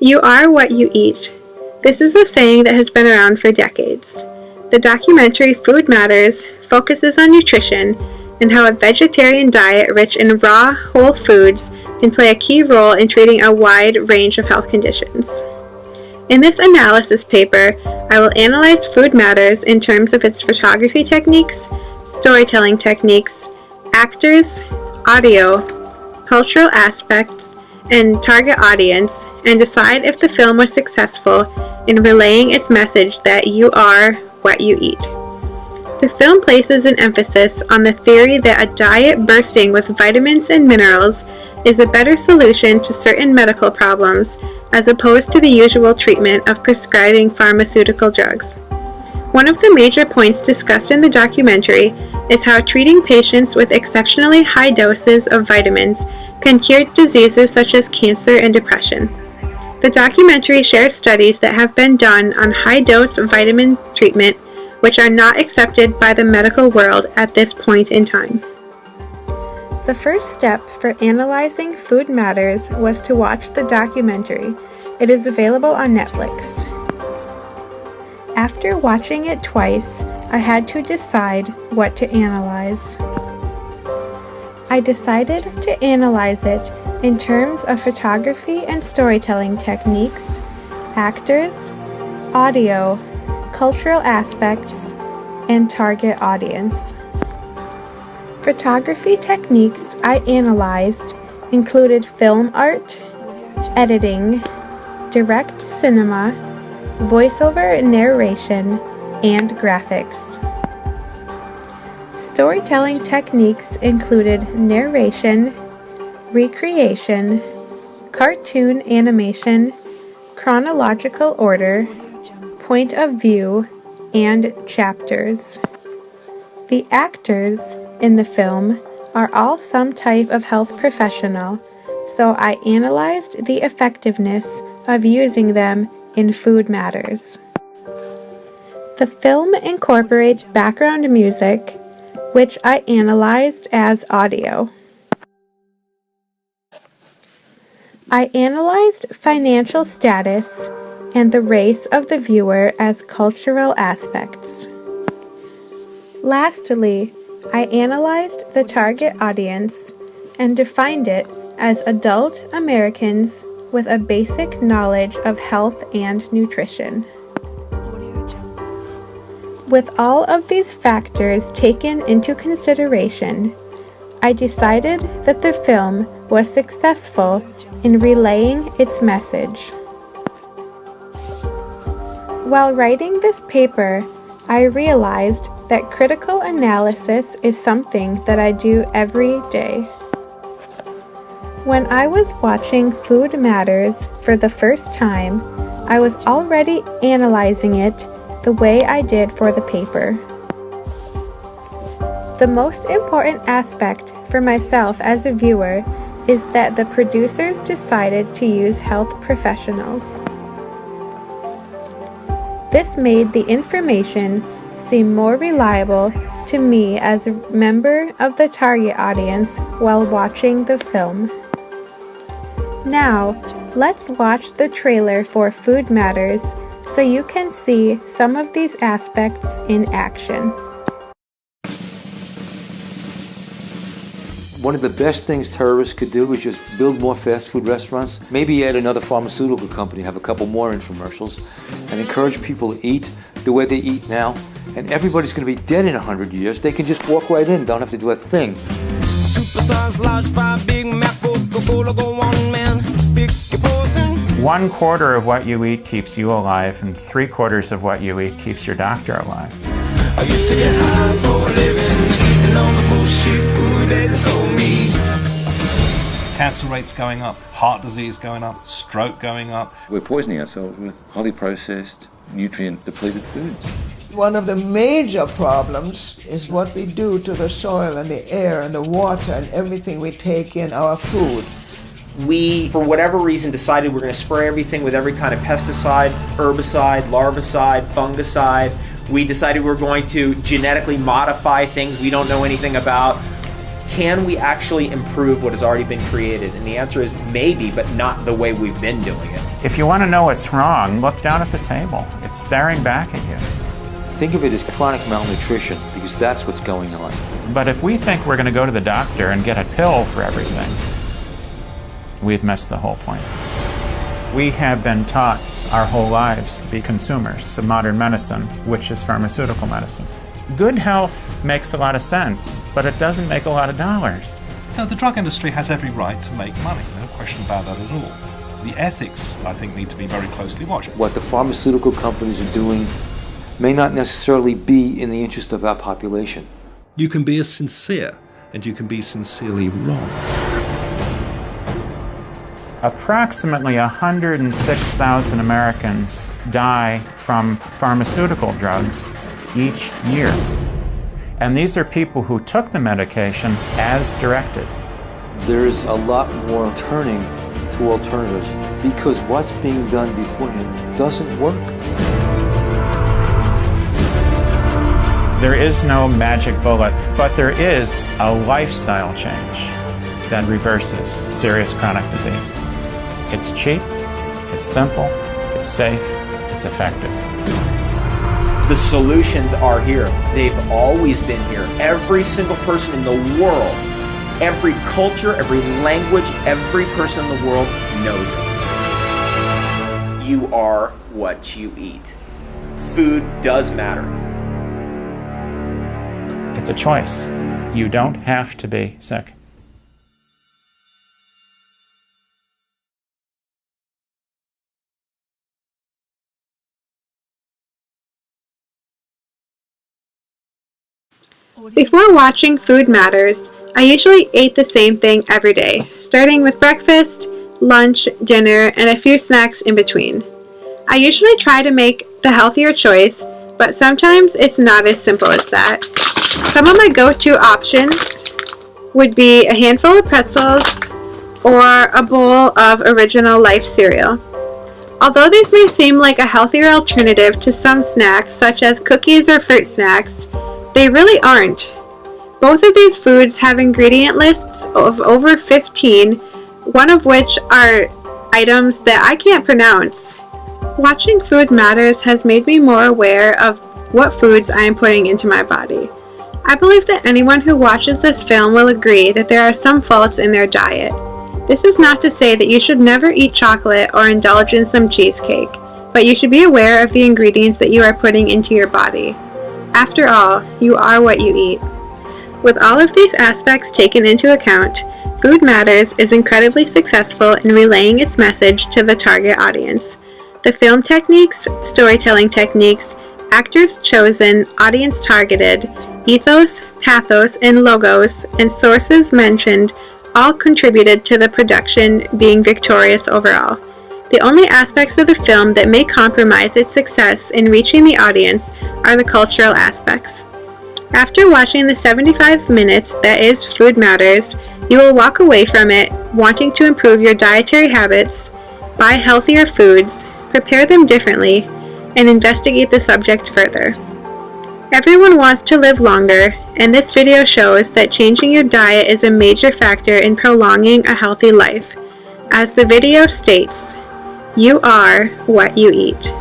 You are what you eat. This is a saying that has been around for decades. The documentary Food Matters focuses on nutrition and how a vegetarian diet rich in raw, whole foods can play a key role in treating a wide range of health conditions. In this analysis paper, I will analyze Food Matters in terms of its photography techniques, storytelling techniques, actors, audio, cultural aspects, and target audience, and decide if the film was successful in relaying its message that you are what you eat. The film places an emphasis on the theory that a diet bursting with vitamins and minerals is a better solution to certain medical problems as opposed to the usual treatment of prescribing pharmaceutical drugs. One of the major points discussed in the documentary is how treating patients with exceptionally high doses of vitamins can cure diseases such as cancer and depression. The documentary shares studies that have been done on high-dose vitamin treatment, which are not accepted by the medical world at this point in time. The first step for analyzing Food Matters was to watch the documentary. It is available on Netflix. After watching it twice, I had to decide what to analyze. I decided to analyze it in terms of photography and storytelling techniques, actors, audio, cultural aspects, and target audience. Photography techniques I analyzed included film art, editing, direct cinema, voiceover narration, and graphics. Storytelling techniques included narration, recreation, cartoon animation, chronological order, point of view, and chapters. The actors in the film are all some type of health professional, so I analyzed the effectiveness of using them in Food Matters. The film incorporates background music, which I analyzed as audio. I analyzed financial status and the race of the viewer as cultural aspects. Lastly, I analyzed the target audience and defined it as adult Americans with a basic knowledge of health and nutrition. With all of these factors taken into consideration, I decided that the film was successful in relaying its message. While writing this paper, I realized that critical analysis is something that I do every day. When I was watching Food Matters for the first time, I was already analyzing it the way I did for the paper. The most important aspect for myself as a viewer is that the producers decided to use health professionals. This made the information seem more reliable to me as a member of the target audience while watching the film. Now, let's watch the trailer for Food Matters so you can see some of these aspects in action. One of the best things terrorists could do is just build more fast food restaurants, maybe add another pharmaceutical company, have a couple more infomercials, and encourage people to eat the way they eat now. And everybody's going to be dead in 100 years. They can just walk right in, don't have to do a thing. Superstars, large fry, Big Mac, Coca-Cola, go on, man. Pick your poison. 1/4 of what you eat keeps you alive, and 3/4 of what you eat keeps your doctor alive. I used to get high for a living, eating all the bullshit food they sold me. Cancer rates going up, heart disease going up, stroke going up. We're poisoning ourselves with highly processed, nutrient-depleted foods. One of the major problems is what we do to the soil and the air and the water and everything we take in our food. We, for whatever reason, decided we're going to spray everything with every kind of pesticide, herbicide, larvicide, fungicide. We decided we're going to genetically modify things we don't know anything about. Can we actually improve what has already been created? And the answer is maybe, but not the way we've been doing it. If you want to know what's wrong, look down at the table. It's staring back at you. Think of it as chronic malnutrition, because that's what's going on. But if we think we're going to go to the doctor and get a pill for everything, we've missed the whole point. We have been taught our whole lives to be consumers of modern medicine, which is pharmaceutical medicine. Good health makes a lot of sense, but it doesn't make a lot of dollars. Now, the drug industry has every right to make money, no question about that at all. The ethics, I think, need to be very closely watched. What the pharmaceutical companies are doing may not necessarily be in the interest of our population. You can be as sincere, and you can be sincerely wrong. Approximately 106,000 Americans die from pharmaceutical drugs each year. And these are people who took the medication as directed. There's a lot more turning to alternatives because what's being done beforehand doesn't work. There is no magic bullet, but there is a lifestyle change that reverses serious chronic disease. It's cheap, it's simple, it's safe, it's effective. The solutions are here. They've always been here. Every single person in the world, every culture, every language, every person in the world knows it. You are what you eat. Food does matter. It's a choice. You don't have to be sick. Before watching Food Matters, I usually ate the same thing every day, starting with breakfast, lunch, dinner, and a few snacks in between. I usually try to make the healthier choice, but sometimes it's not as simple as that. Some of my go-to options would be a handful of pretzels or a bowl of Original Life cereal. Although these may seem like a healthier alternative to some snacks, such as cookies or fruit snacks, they really aren't. Both of these foods have ingredient lists of over 15, one of which are items that I can't pronounce. Watching Food Matters has made me more aware of what foods I am putting into my body. I believe that anyone who watches this film will agree that there are some faults in their diet. This is not to say that you should never eat chocolate or indulge in some cheesecake, but you should be aware of the ingredients that you are putting into your body. After all, you are what you eat. With all of these aspects taken into account, Food Matters is incredibly successful in relaying its message to the target audience. The film techniques, storytelling techniques, actors chosen, audience targeted, ethos, pathos, and logos, and sources mentioned all contributed to the production being victorious overall. The only aspects of the film that may compromise its success in reaching the audience are the cultural aspects. After watching the 75 minutes that is Food Matters, you will walk away from it wanting to improve your dietary habits, buy healthier foods, prepare them differently, and investigate the subject further. Everyone wants to live longer, and this video shows that changing your diet is a major factor in prolonging a healthy life. As the video states, you are what you eat.